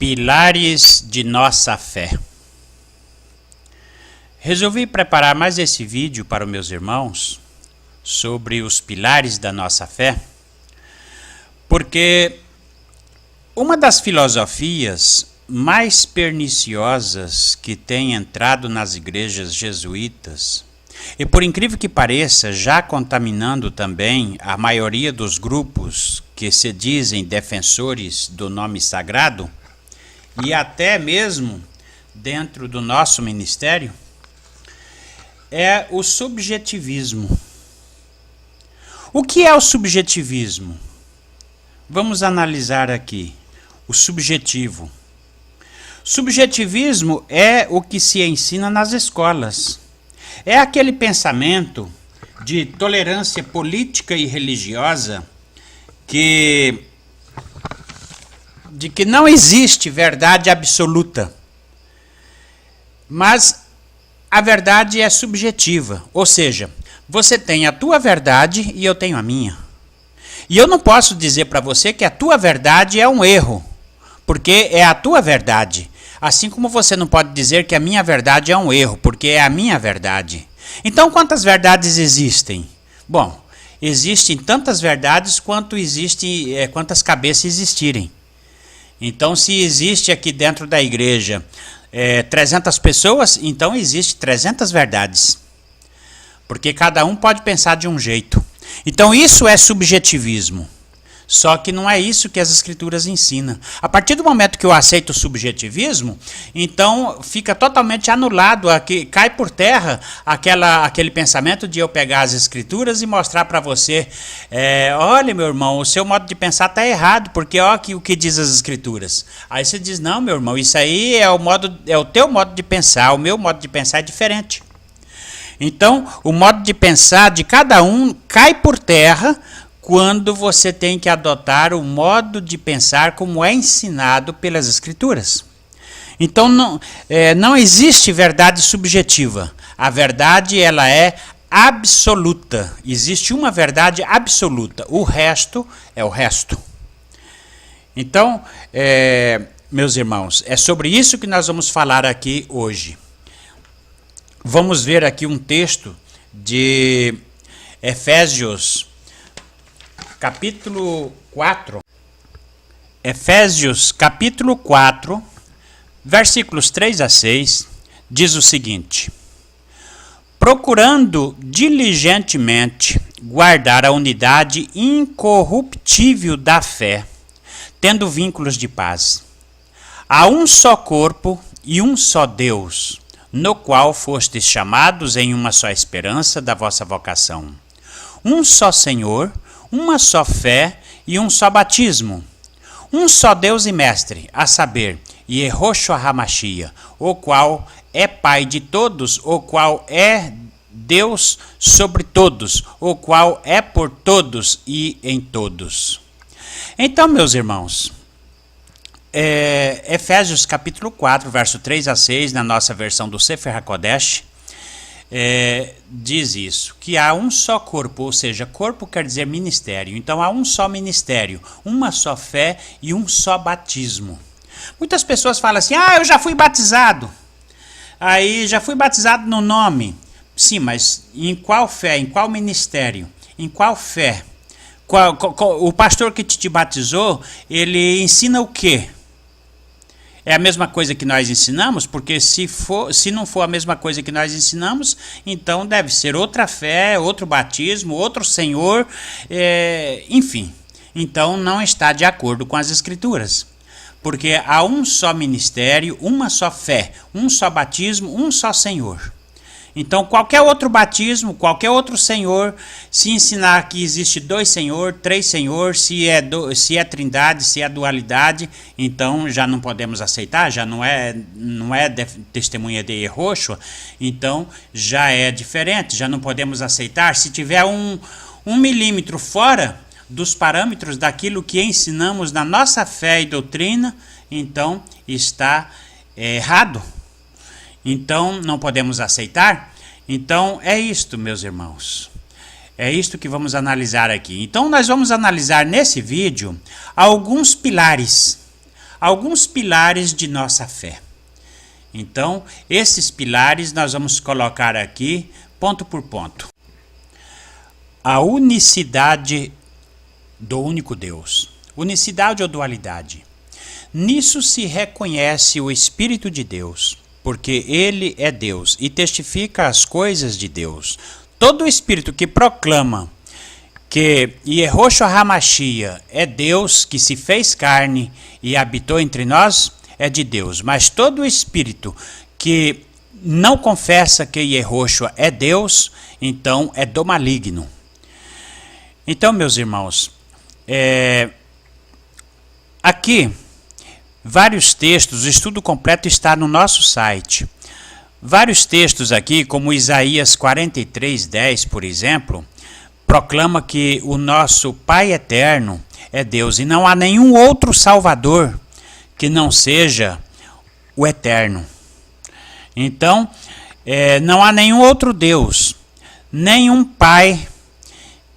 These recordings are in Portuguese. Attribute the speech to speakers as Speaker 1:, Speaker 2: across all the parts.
Speaker 1: Pilares de nossa fé. Resolvi preparar mais esse vídeo para os meus irmãos sobre os pilares da nossa fé, porque uma das filosofias mais perniciosas que tem entrado nas igrejas jesuítas, e por incrível que pareça, já contaminando também a maioria dos grupos que se dizem defensores do nome sagrado, e até mesmo dentro do nosso ministério, é o subjetivismo. O que é o subjetivismo? Vamos analisar aqui o subjetivo. Subjetivismo é o que se ensina nas escolas. É aquele pensamento de tolerância política e religiosa de que não existe verdade absoluta, mas a verdade é subjetiva, ou seja, você tem a tua verdade e eu tenho a minha. E eu não posso dizer para você que a tua verdade é um erro, porque é a tua verdade. Assim como você não pode dizer que a minha verdade é um erro, porque é a minha verdade. Então, quantas verdades existem? Bom, existem tantas verdades quantas cabeças existirem. Então, se existe aqui dentro da igreja 300 pessoas, então existe 300 verdades. Porque cada um pode pensar de um jeito. Então, isso é subjetivismo. Só que não é isso que as escrituras ensinam. A partir do momento que eu aceito o subjetivismo, então fica totalmente anulado, cai por terra aquele pensamento de eu pegar as escrituras e mostrar para você, olha, meu irmão, o seu modo de pensar está errado, porque olha aqui o que diz as escrituras. Aí você diz, não, meu irmão, isso aí é o teu modo de pensar, o meu modo de pensar é diferente. Então, o modo de pensar de cada um cai por terra quando você tem que adotar o modo de pensar como é ensinado pelas escrituras. Então não existe verdade subjetiva. A verdade ela é absoluta. Existe uma verdade absoluta. O resto é o resto. Então, meus irmãos, é sobre isso que nós vamos falar aqui hoje. Vamos ver aqui um texto de Efésios capítulo 4, Efésios capítulo 4, versículos 3 a 6, diz o seguinte: procurando diligentemente guardar a unidade incorruptível da fé, tendo vínculos de paz. Há um só corpo e um só Deus, no qual fostes chamados em uma só esperança da vossa vocação. Um só Senhor, uma só fé e um só batismo. Um só Deus e Mestre, a saber, Yehoshua HaMashiach, o qual é Pai de todos, o qual é Deus sobre todos, o qual é por todos e em todos. Então, meus irmãos, Efésios capítulo 4, verso 3 a 6, na nossa versão do Sefer HaKodesh, diz isso, que há um só corpo, ou seja, corpo quer dizer ministério. Então há um só ministério, uma só fé e um só batismo. Muitas pessoas falam assim, eu já fui batizado. Aí já fui batizado no nome. Sim, mas em qual fé, em qual ministério, em qual fé? O pastor que te batizou, ele ensina o quê? É a mesma coisa que nós ensinamos? Porque se não for a mesma coisa que nós ensinamos, então deve ser outra fé, outro batismo, outro Senhor, enfim. Então não está de acordo com as escrituras. Porque há um só ministério, uma só fé, um só batismo, um só Senhor. Então, qualquer outro batismo, qualquer outro Senhor, se ensinar que existe dois Senhor, três Senhor, se é trindade, se é dualidade, então já não podemos aceitar, já não é testemunha de Yehoshua, então já é diferente, já não podemos aceitar. Se tiver um milímetro fora dos parâmetros daquilo que ensinamos na nossa fé e doutrina, então está errado. Então, não podemos aceitar? Então, é isto, meus irmãos. É isto que vamos analisar aqui. Então, nós vamos analisar nesse vídeo alguns pilares alguns pilares de nossa fé. Então, esses pilares nós vamos colocar aqui, ponto por ponto. A unicidade do único Deus. Unicidade ou dualidade? Nisso se reconhece o Espírito de Deus, porque ele é Deus e testifica as coisas de Deus. Todo espírito que proclama que Yehoshua HaMashiach é Deus que se fez carne e habitou entre nós, é de Deus. Mas todo espírito que não confessa que Yehoshua é Deus, então é do maligno. Então, meus irmãos, aqui, vários textos, o estudo completo está no nosso site. Vários textos aqui, como Isaías 43:10, por exemplo, proclama que o nosso Pai eterno é Deus e não há nenhum outro Salvador que não seja o eterno. Então, não há nenhum outro Deus, nenhum Pai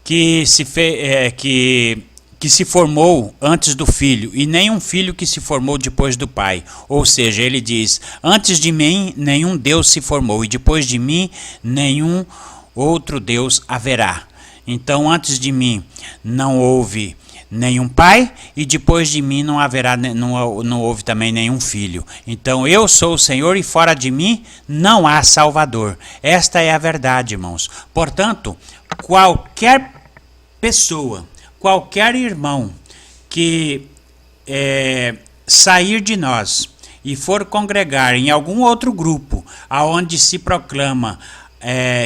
Speaker 1: que se formou antes do Filho, e nenhum Filho que se formou depois do Pai. Ou seja, ele diz, antes de mim nenhum Deus se formou, e depois de mim nenhum outro Deus haverá. Então, antes de mim não houve nenhum pai, e depois de mim não houve também nenhum filho. Então, eu sou o Senhor e fora de mim não há Salvador. Esta é a verdade, irmãos. Portanto, qualquer pessoa, qualquer irmão que sair de nós e for congregar em algum outro grupo, aonde se proclama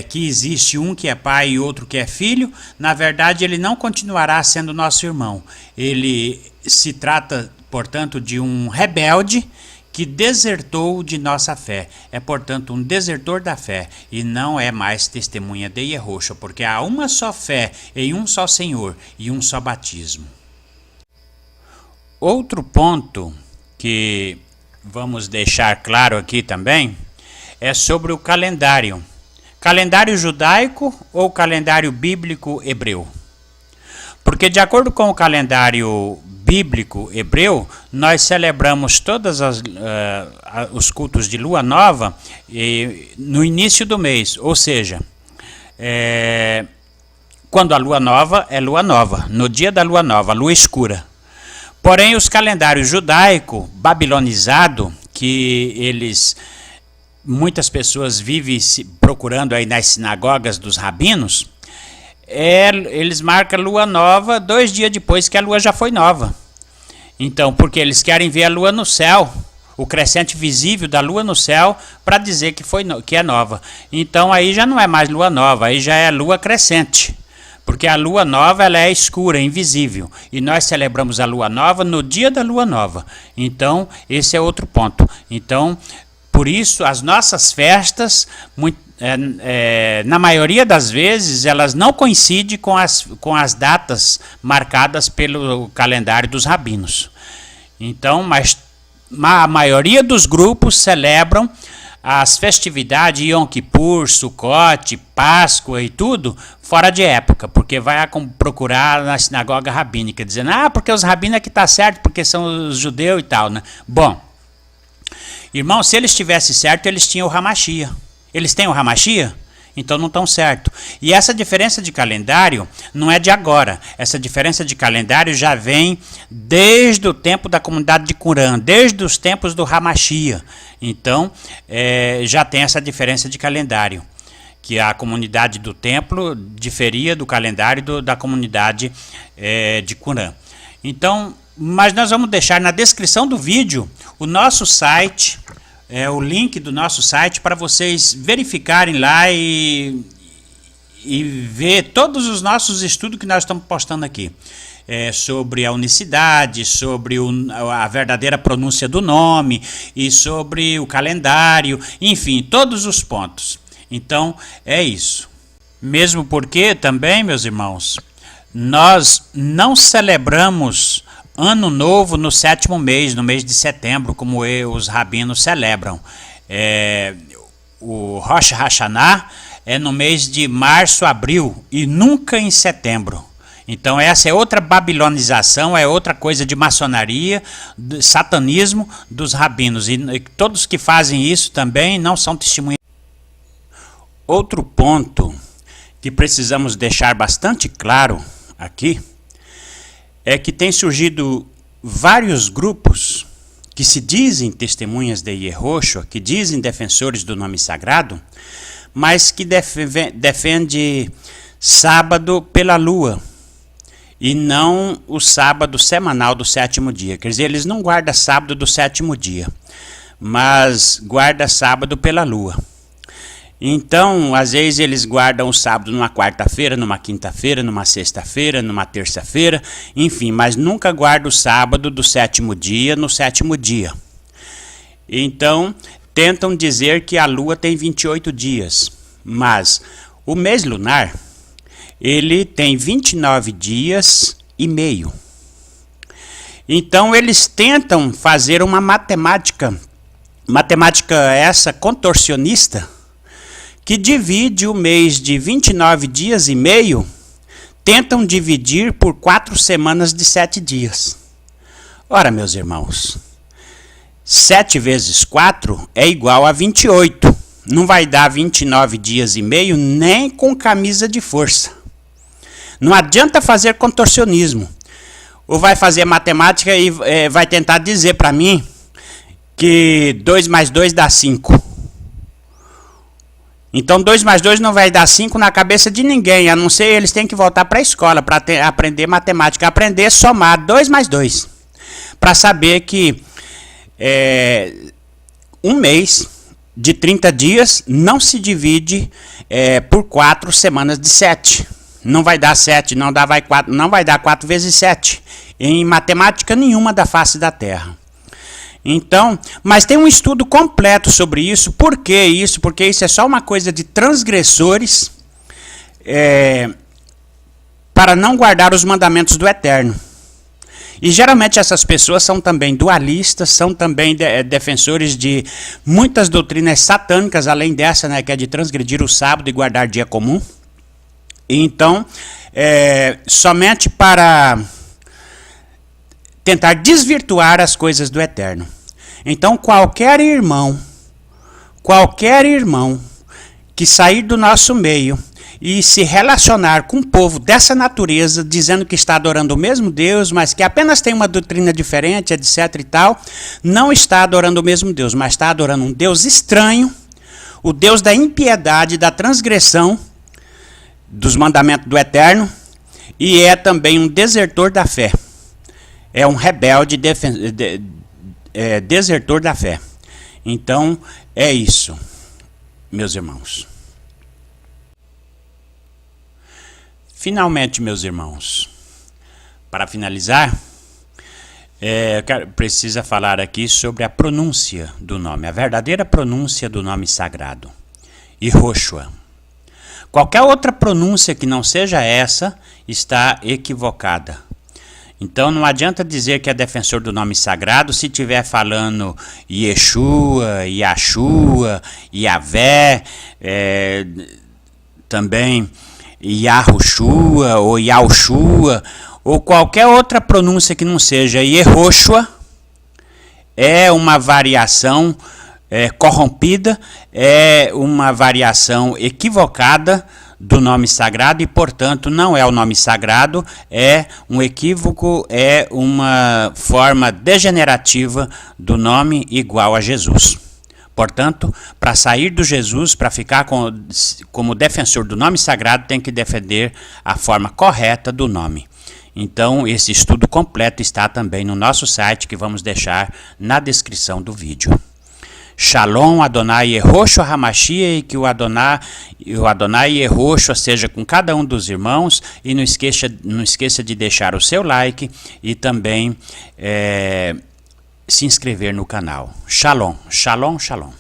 Speaker 1: que existe um que é pai e outro que é filho, na verdade ele não continuará sendo nosso irmão. Ele se trata, portanto, de um rebelde que desertou de nossa fé. É, portanto, um desertor da fé e não é mais testemunha de Yehoshua, porque há uma só fé em um só Senhor e um só batismo. Outro ponto que vamos deixar claro aqui também é sobre o calendário. Calendário judaico ou calendário bíblico hebreu? Porque de acordo com o calendário bíblico hebreu, nós celebramos todos os cultos de lua nova no início do mês, ou seja, quando a lua nova é lua nova, no dia da lua nova, lua escura. Porém, os calendários judaico babilonizado, que muitas pessoas vivem procurando aí nas sinagogas dos rabinos, eles marcam a lua nova 2 dias depois que a lua já foi nova. Então, porque eles querem ver a lua no céu, o crescente visível da lua no céu, para dizer que é nova. Então, aí já não é mais lua nova, aí já é lua crescente. Porque a lua nova ela é escura, invisível. E nós celebramos a lua nova no dia da lua nova. Então, esse é outro ponto. Então, por isso, as nossas festas, na maioria das vezes, elas não coincidem com as datas marcadas pelo calendário dos rabinos. Então, mas a maioria dos grupos celebram as festividades Yom Kippur, Sukkot, Páscoa e tudo fora de época, porque vai procurar na sinagoga rabínica, dizendo, porque os rabinos é que está certo, porque são os judeus e tal, né? Bom, irmão, se eles tivessem certo, eles tinham o HaMashiach. Eles têm o HaMashiach? Então não estão certo. E essa diferença de calendário não é de agora. Essa diferença de calendário já vem desde o tempo da comunidade de Qumran, desde os tempos do HaMashiach. Então, já tem essa diferença de calendário, que a comunidade do templo diferia do calendário da comunidade de Qumran. Então, mas nós vamos deixar na descrição do vídeo o nosso site, o link do nosso site para vocês verificarem lá e ver todos os nossos estudos que nós estamos postando aqui. Sobre a unicidade, sobre a verdadeira pronúncia do nome e sobre o calendário, enfim, todos os pontos. Então, é isso. Mesmo porque também, meus irmãos, nós não celebramos Ano Novo no 7º mês, no mês de setembro, como os rabinos celebram. O Rosh Hashanah é no mês de março, abril e nunca em setembro. Então essa é outra babilonização, é outra coisa de maçonaria, de satanismo dos rabinos. E todos que fazem isso também não são testemunhas. Outro ponto que precisamos deixar bastante claro aqui é que tem surgido vários grupos que se dizem testemunhas de Yehoshua, que dizem defensores do nome sagrado, mas que defende sábado pela lua e não o sábado semanal do sétimo dia. Quer dizer, eles não guardam sábado do sétimo dia, mas guardam sábado pela lua. Então, às vezes eles guardam o sábado numa quarta-feira, numa quinta-feira, numa sexta-feira, numa terça-feira, enfim, mas nunca guardam o sábado do sétimo dia no sétimo dia. Então, tentam dizer que a lua tem 28 dias, mas o mês lunar, ele tem 29 dias e meio. Então, eles tentam fazer uma matemática essa contorcionista, que divide o mês de 29 dias e meio, tentam dividir por 4 semanas de 7 dias. Ora, meus irmãos, 7 vezes 4 é igual a 28. Não vai dar 29 dias e meio nem com camisa de força. Não adianta fazer contorcionismo. Ou vai fazer matemática e vai tentar dizer para mim que 2 mais 2 dá 5. Então 2 mais 2 não vai dar 5 na cabeça de ninguém, a não ser eles têm que voltar para a escola para aprender matemática, aprender a somar 2 mais 2. Para saber que um mês de 30 dias não se divide por 4 semanas de 7. Não vai dar 7, não vai dar 4 vezes 7 em matemática nenhuma da face da Terra. Então, mas tem um estudo completo sobre isso. Por que isso? Porque isso é só uma coisa de transgressores para não guardar os mandamentos do Eterno. E geralmente essas pessoas são também dualistas, são também defensores de muitas doutrinas satânicas, além dessa, né, que é de transgredir o sábado e guardar dia comum. Então, somente para tentar desvirtuar as coisas do Eterno. Então, qualquer irmão que sair do nosso meio e se relacionar com um povo dessa natureza, dizendo que está adorando o mesmo Deus, mas que apenas tem uma doutrina diferente, etc e tal, não está adorando o mesmo Deus, mas está adorando um Deus estranho, o Deus da impiedade, da transgressão dos mandamentos do Eterno, e é também um desertor da fé. É um rebelde desertor da fé. Então, é isso, meus irmãos. Finalmente, meus irmãos, para finalizar, precisa falar aqui sobre a pronúncia do nome, a verdadeira pronúncia do nome sagrado, Yehoshua. Qualquer outra pronúncia que não seja essa está equivocada. Então não adianta dizer que é defensor do nome sagrado se estiver falando Yeshua, Yashua, Yavé, também Yahushua ou Yahushua, ou qualquer outra pronúncia que não seja Yehoshua, é uma variação corrompida, é uma variação equivocada do nome sagrado e, portanto, não é o nome sagrado, é um equívoco, é uma forma degenerativa do nome igual a Jesus. Portanto, para sair do Jesus, para ficar como defensor do nome sagrado, tem que defender a forma correta do nome. Então, esse estudo completo está também no nosso site, que vamos deixar na descrição do vídeo. Shalom, Adonai Yehoshua Hamashia, e que o Adonai Yehoshua seja com cada um dos irmãos, e não esqueça de deixar o seu like e também se inscrever no canal. Shalom, shalom, shalom.